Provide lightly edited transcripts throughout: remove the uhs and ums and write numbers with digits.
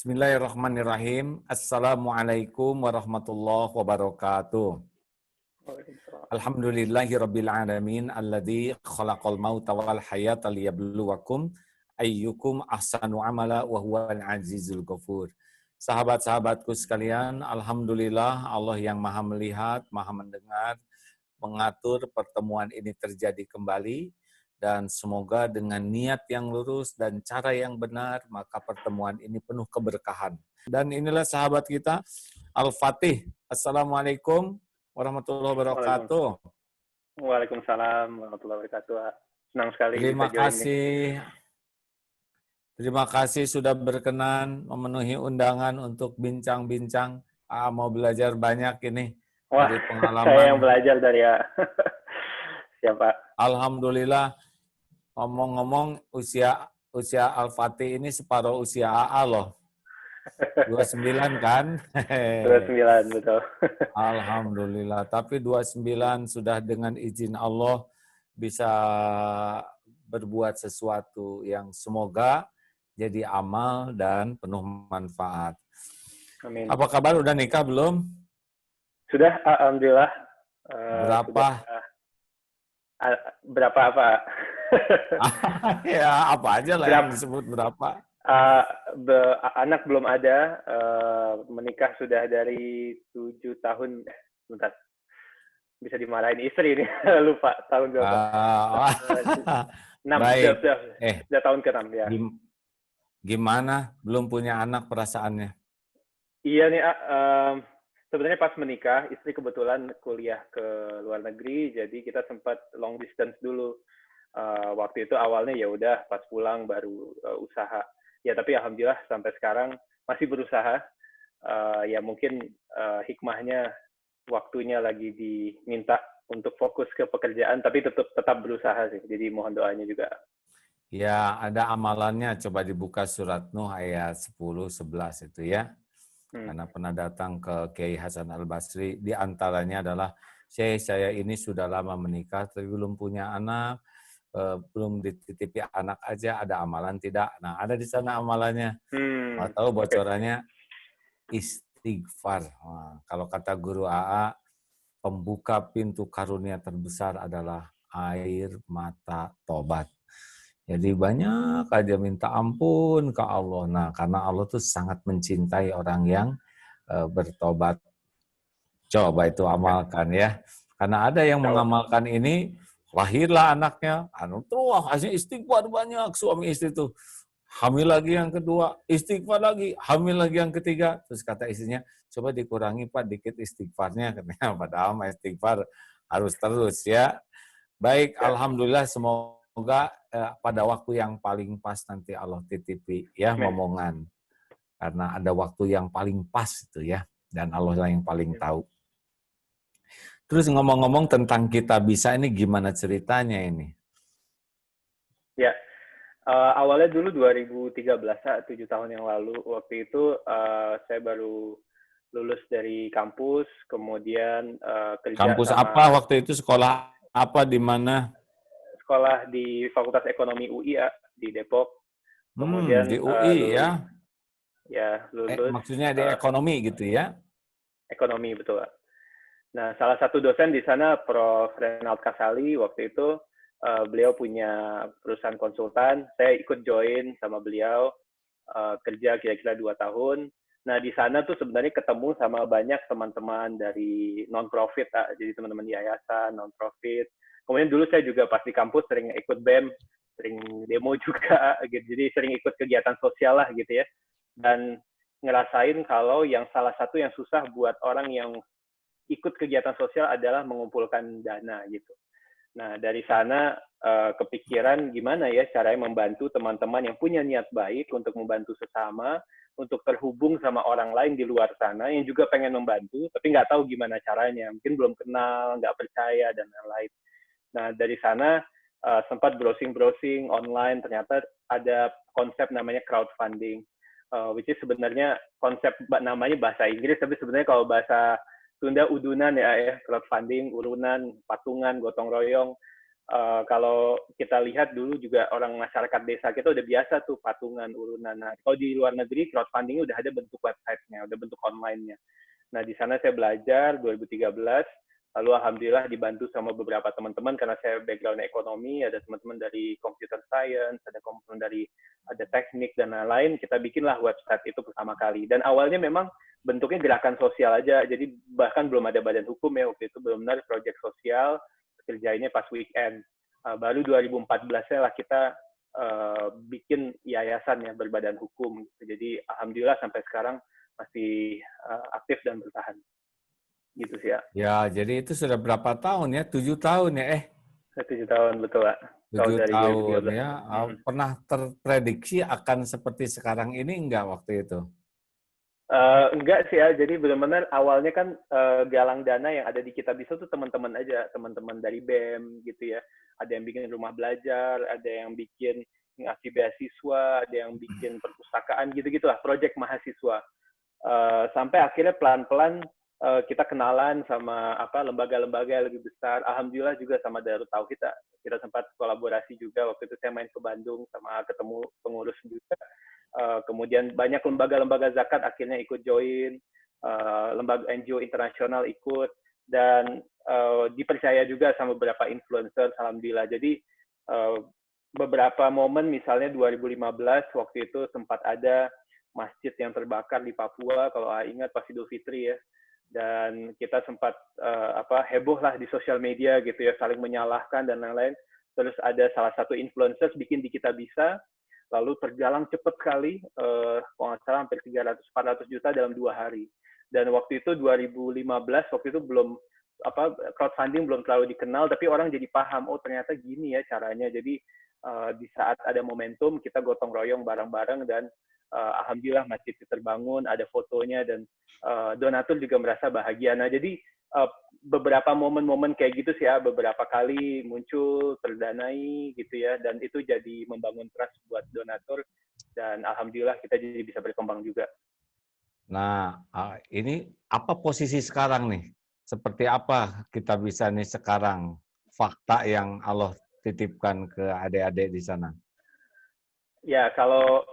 Bismillahirrahmanirrahim. Assalamualaikum warahmatullahi wabarakatuh. Waalaikumsalam. Alhamdulillahirabbil alamin alladzi khalaqal mauta wal hayata liyabluwakum ayyukum ahsanu amala wa huwal azizul ghafur. Sahabat-sahabatku sekalian, alhamdulillah Allah yang Maha melihat, Maha mendengar, mengatur pertemuan ini terjadi kembali. Dan semoga dengan niat yang lurus dan cara yang benar, maka pertemuan ini penuh keberkahan. Dan inilah sahabat kita, Al-Fatih. Assalamualaikum warahmatullahi wabarakatuh. Waalaikumsalam warahmatullahi wabarakatuh. Senang sekali Terima bisa join nih. kasih. Terima kasih sudah berkenan memenuhi undangan untuk bincang-bincang. Mau belajar banyak ini Wah, dari saya yang pengalaman. belajar dari ya. Siapa? Alhamdulillah. Ngomong-ngomong, usia Al-Fatih ini separuh usia AA loh. 29 kan? 29, betul. Alhamdulillah. Tapi 29 sudah dengan izin Allah bisa berbuat sesuatu yang semoga jadi amal dan penuh manfaat. Amin. Apa kabar? Udah nikah belum? Sudah, alhamdulillah. Berapa? Berapa apa? Ya, apa aja lah yang disebut berapa. Anak belum ada. Menikah sudah dari 7 tahun. Bentar. Bisa dimarahin istri ini. Lupa tahun berapa. 6, Baik. Sudah tahun ke-6 ya. Gimana? Belum punya anak perasaannya? Iya nih, sebenarnya pas menikah, istri kebetulan kuliah ke luar negeri, jadi kita sempat long distance dulu. Waktu itu awalnya ya udah pas pulang baru usaha. Ya tapi alhamdulillah sampai sekarang masih berusaha. Ya mungkin hikmahnya waktunya lagi diminta untuk fokus ke pekerjaan, tapi tetap berusaha sih. Jadi mohon doanya juga. Ya, ada amalannya. Coba dibuka surat Nuh ayat 10-11 itu ya. Karena pernah datang ke Kiai Hasan Al-Basri, di antaranya adalah, saya ini sudah lama menikah, tapi belum punya anak, belum dititipi anak aja, ada amalan tidak? Nah, ada di sana amalannya. Mau tahu bocorannya? Istighfar. Nah, kalau kata guru AA, pembuka pintu karunia terbesar adalah air mata tobat. Jadi banyak aja minta ampun ke Allah. Nah, karena Allah tuh sangat mencintai orang yang bertobat. Coba itu amalkan ya. Karena ada yang mengamalkan ini, lahirlah anaknya, hasilnya istighfar banyak suami istri itu. Hamil lagi yang kedua, istighfar lagi, hamil lagi yang ketiga. Terus kata istrinya, coba dikurangi Pak dikit istighfarnya. Katanya, padahal istighfar harus terus ya. Baik, alhamdulillah semoga pada waktu yang paling pas nanti Allah titipi ya momongan. Karena ada waktu yang paling pas itu ya. Dan Allah lah yang paling tahu. Terus ngomong-ngomong tentang kita bisa ini gimana ceritanya ini? Ya, awalnya dulu 2013, 7 tahun yang lalu. Waktu itu saya baru lulus dari kampus, kemudian kerja Kampus sama... apa waktu itu, sekolah apa, di mana? Sekolah di Fakultas Ekonomi UI di Depok. Kemudian Di UI lulus, ya? Ya, lulus. Maksudnya di ekonomi gitu ya? Ekonomi, betul. Nah, salah satu dosen di sana, Prof. Renald Kasali, waktu itu beliau punya perusahaan konsultan. Saya ikut join sama beliau, kerja kira-kira 2 tahun. Nah, di sana tuh sebenarnya ketemu sama banyak teman-teman dari non-profit, jadi teman-teman yayasan, non-profit. Kemudian dulu saya juga pas di kampus sering ikut BEM, sering demo juga, gitu. Jadi sering ikut kegiatan sosial lah gitu ya. Dan ngerasain kalau yang salah satu yang susah buat orang yang ikut kegiatan sosial adalah mengumpulkan dana gitu. Nah, dari sana kepikiran gimana ya caranya membantu teman-teman yang punya niat baik untuk membantu sesama, untuk terhubung sama orang lain di luar sana yang juga pengen membantu, tapi nggak tahu gimana caranya. Mungkin belum kenal, nggak percaya, dan lain-lain. Nah, dari sana sempat browsing-browsing online, ternyata ada konsep namanya crowdfunding, which is sebenarnya konsep namanya bahasa Inggris, tapi sebenarnya kalau bahasa Sunda udunan ya, crowdfunding, urunan, patungan, gotong royong. Kalau kita lihat dulu juga orang masyarakat desa kita udah biasa tuh patungan, urunan. Nah, kalau di luar negeri crowdfunding udah ada bentuk website-nya, udah bentuk online-nya. Nah, di sana saya belajar 2013, lalu alhamdulillah dibantu sama beberapa teman-teman karena saya background ekonomi, ada teman-teman dari computer science, ada teman dari ada teknik dan lain-lain, kita bikinlah website itu pertama kali. Dan awalnya memang bentuknya gerakan sosial aja, jadi bahkan belum ada badan hukum ya waktu itu, benar-benar proyek sosial, kerjainnya pas weekend. Baru 2014-nya lah kita bikin yayasan ya berbadan hukum. Jadi alhamdulillah sampai sekarang masih aktif dan bertahan. Gitu sih ya. Ya, jadi itu sudah berapa tahun ya? 7 tahun ya? 7 tahun, betul Pak. Tahun 7 dari tahun 2013. ya. Pernah terprediksi akan seperti sekarang ini enggak waktu itu? Enggak sih ya, jadi benar-benar awalnya kan galang dana yang ada di Kitabisa tuh teman-teman aja, teman-teman dari BEM gitu ya. Ada yang bikin rumah belajar, ada yang bikin ngasih beasiswa, ada yang bikin perpustakaan gitu-gitu lah, proyek mahasiswa. Sampai akhirnya pelan-pelan kita kenalan sama lembaga-lembaga yang lebih besar. Alhamdulillah juga sama Darut Tauhid kita sempat kolaborasi juga. Waktu itu saya main ke Bandung sama ketemu pengurus juga. Kemudian banyak lembaga-lembaga zakat akhirnya ikut join, lembaga NGO internasional ikut, dan dipercaya juga sama beberapa influencer, alhamdulillah. Jadi beberapa momen, misalnya 2015 waktu itu sempat ada masjid yang terbakar di Papua, kalau ingat pas Idul Fitri ya, dan kita sempat heboh lah di sosial media gitu ya, saling menyalahkan dan lain-lain. Terus ada salah satu influencer bikin di Kitabisa, lalu tergalang cepat sekali, kalau nggak salah hampir 300-400 juta dalam 2 hari. Dan waktu itu 2015, waktu itu belum crowdfunding belum terlalu dikenal, tapi orang jadi paham, oh ternyata gini ya caranya. Jadi di saat ada momentum, kita gotong royong bareng-bareng, dan alhamdulillah masjid terbangun, ada fotonya, dan donatur juga merasa bahagia. Nah, jadi beberapa momen-momen kayak gitu sih ya, beberapa kali muncul, terdanai gitu ya, dan itu jadi membangun trust buat donatur, dan alhamdulillah kita jadi bisa berkembang juga. Nah, ini apa posisi sekarang nih? Seperti apa kita bisa nih sekarang, fakta yang Allah titipkan ke adik-adik di sana? Ya, kalau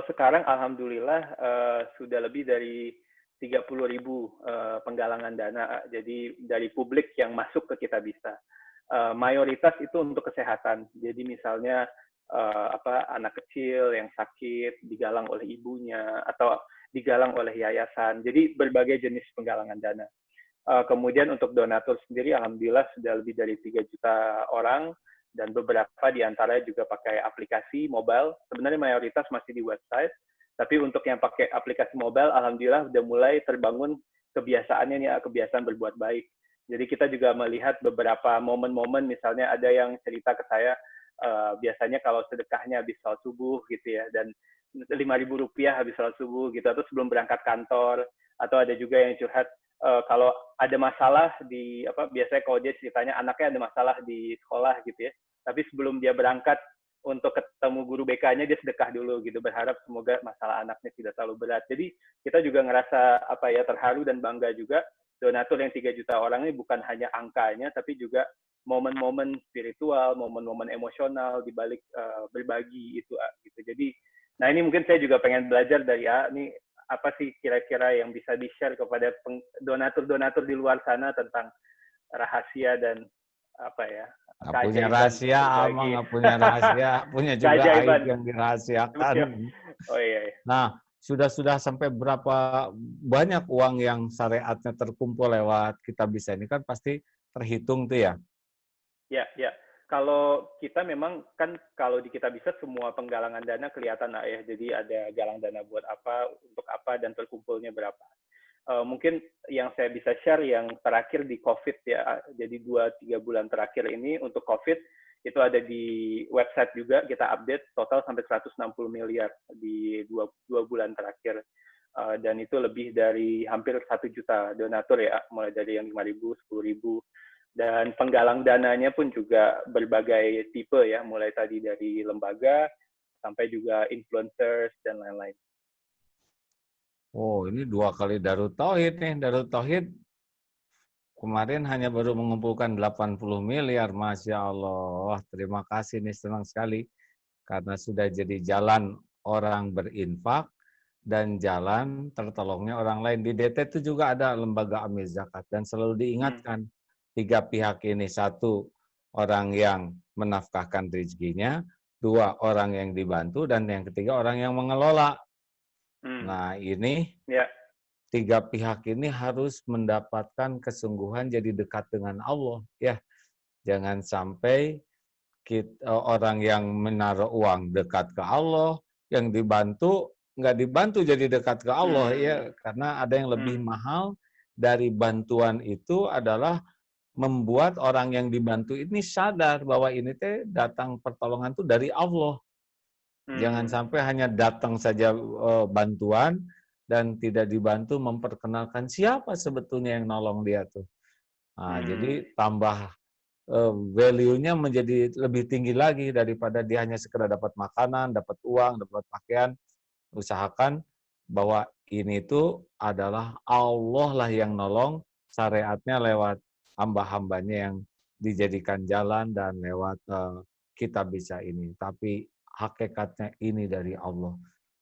sekarang alhamdulillah sudah lebih dari 30.000 penggalangan dana, jadi dari publik yang masuk ke Kitabisa. Mayoritas itu untuk kesehatan. Jadi misalnya anak kecil yang sakit digalang oleh ibunya atau digalang oleh yayasan. Jadi berbagai jenis penggalangan dana. Kemudian untuk donatur sendiri, alhamdulillah sudah lebih dari 3 juta orang, dan beberapa di antaranya juga pakai aplikasi mobile. Sebenarnya mayoritas masih di website, tapi untuk yang pakai aplikasi mobile, alhamdulillah udah mulai terbangun kebiasaannya nih, kebiasaan berbuat baik. Jadi kita juga melihat beberapa momen-momen, misalnya ada yang cerita ke saya, biasanya kalau sedekahnya habis sholat subuh gitu ya, dan Rp5.000 habis sholat subuh gitu, atau sebelum berangkat kantor, atau ada juga yang curhat, kalau ada masalah biasanya kalau dia ceritanya anaknya ada masalah di sekolah gitu ya, tapi sebelum dia berangkat untuk ketemu guru BK-nya, dia sedekah dulu gitu, berharap semoga masalah anaknya tidak terlalu berat. Jadi kita juga ngerasa terharu dan bangga juga, donatur yang 3 juta orang ini bukan hanya angkanya, tapi juga momen-momen spiritual, momen-momen emosional di balik berbagi itu gitu. Jadi, nah ini mungkin saya juga pengen belajar dari ini apa sih kira-kira yang bisa di-share kepada donatur-donatur di luar sana tentang rahasia dan Nggak punya rahasia, Ama nggak punya rahasia, punya juga aib yang dirahasiakan. Oh iya. Nah, sudah sampai berapa banyak uang yang syariatnya terkumpul lewat Kitabisa ini kan pasti terhitung tuh ya? Ya. Kalau kita memang kan kalau di Kitabisa semua penggalangan dana kelihatan ya. Jadi ada galang dana buat apa, untuk apa, dan terkumpulnya berapa. Mungkin yang saya bisa share yang terakhir di COVID ya. Jadi 2-3 bulan terakhir ini untuk COVID itu ada di website juga, kita update total sampai 160 miliar di 2 bulan terakhir. Dan itu lebih dari hampir 1 juta donatur ya, mulai dari yang 5.000, 10.000. Dan penggalang dananya pun juga berbagai tipe ya, mulai tadi dari lembaga sampai juga influencers dan lain-lain. Oh, ini 2 kali Darut Tauhid nih. Darut Tauhid kemarin hanya baru mengumpulkan 80 miliar, Masya Allah. Terima kasih nih, senang sekali. Karena sudah jadi jalan orang berinfak dan jalan tertolongnya orang lain. Di DT itu juga ada lembaga amil zakat dan selalu diingatkan tiga pihak ini. Satu, orang yang menafkahkan rezekinya. Dua, orang yang dibantu. Dan yang ketiga, orang yang mengelola. Nah, ini tiga pihak ini harus mendapatkan kesungguhan jadi dekat dengan Allah. Ya, jangan sampai orang yang menaruh uang dekat ke Allah, yang dibantu nggak dibantu jadi dekat ke Allah, ya, karena ada yang lebih mahal dari bantuan itu adalah membuat orang yang dibantu ini sadar bahwa ini teh datang pertolongan itu dari Allah. Jangan sampai hanya datang saja bantuan dan tidak dibantu memperkenalkan siapa sebetulnya yang nolong dia tuh. Nah, jadi tambah value-nya menjadi lebih tinggi lagi daripada dia hanya sekedar dapat makanan, dapat uang, dapat pakaian. Usahakan bahwa ini tuh adalah Allah lah yang nolong, syariatnya lewat hamba-hambanya yang dijadikan jalan dan lewat kita bisa ini. Tapi hakikatnya ini dari Allah.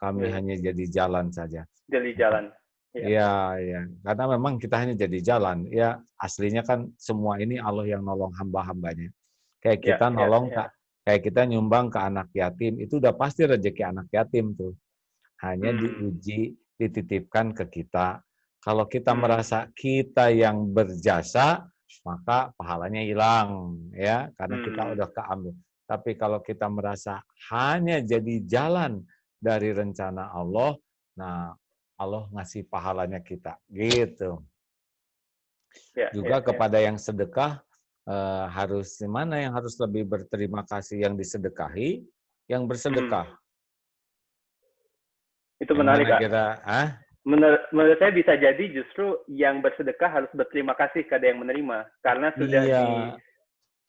Kami hanya jadi jalan saja. Jadi jalan. Iya, ya. Karena memang kita hanya jadi jalan. Ya, aslinya kan semua ini Allah yang nolong hamba-hambanya. Kayak kita nolong, kayak kita nyumbang ke anak yatim, itu udah pasti rezeki anak yatim tuh. Hanya diuji, dititipkan ke kita. Kalau kita merasa kita yang berjasa, maka pahalanya hilang, ya, karena kita udah keambil. Tapi kalau kita merasa hanya jadi jalan dari rencana Allah, nah Allah ngasih pahalanya kita, gitu. Juga kepada yang sedekah, harus mana yang harus lebih berterima kasih, yang disedekahi, yang bersedekah. Itu menarik, Kak. Menurut saya bisa jadi justru yang bersedekah harus berterima kasih kepada yang menerima, karena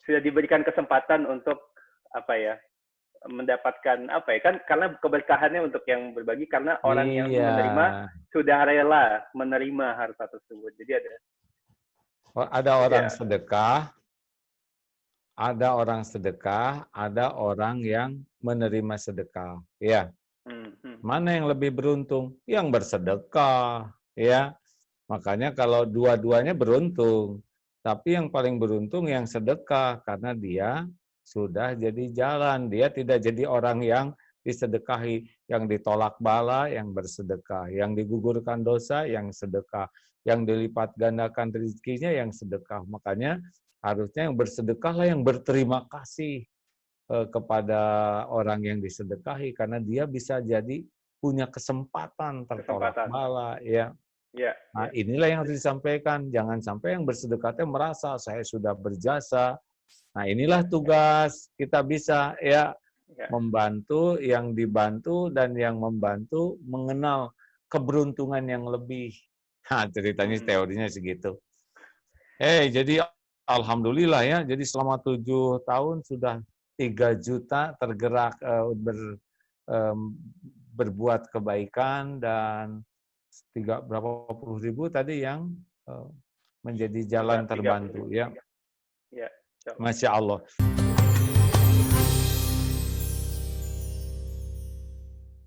sudah diberikan kesempatan untuk mendapatkan kan, karena keberkahannya untuk yang berbagi, karena orang yang menerima sudah rela menerima harta tersebut. Jadi ada orang sedekah, ada orang sedekah, ada orang yang menerima sedekah. Ya. Mana yang lebih beruntung? Yang bersedekah, ya. Makanya kalau dua-duanya beruntung, tapi yang paling beruntung yang sedekah karena dia sudah jadi jalan, dia tidak jadi orang yang disedekahi, yang ditolak bala, yang bersedekah, yang digugurkan dosa, yang sedekah, yang dilipat gandakan rezekinya, yang sedekah. Makanya harusnya yang bersedekahlah yang berterima kasih kepada orang yang disedekahi, karena dia bisa jadi punya kesempatan tertolak bala, ya. Nah, inilah yang harus disampaikan. Jangan sampai yang bersedekah merasa saya sudah berjasa. Nah, inilah tugas kita bisa, ya, membantu yang dibantu dan yang membantu mengenal keberuntungan yang lebih. Nah, ceritanya teorinya segitu. Jadi alhamdulillah ya. Jadi selama 7 tahun sudah 3 juta tergerak berbuat kebaikan, dan berapa puluh ribu tadi yang menjadi jalan terbantu, ya. Masya Allah.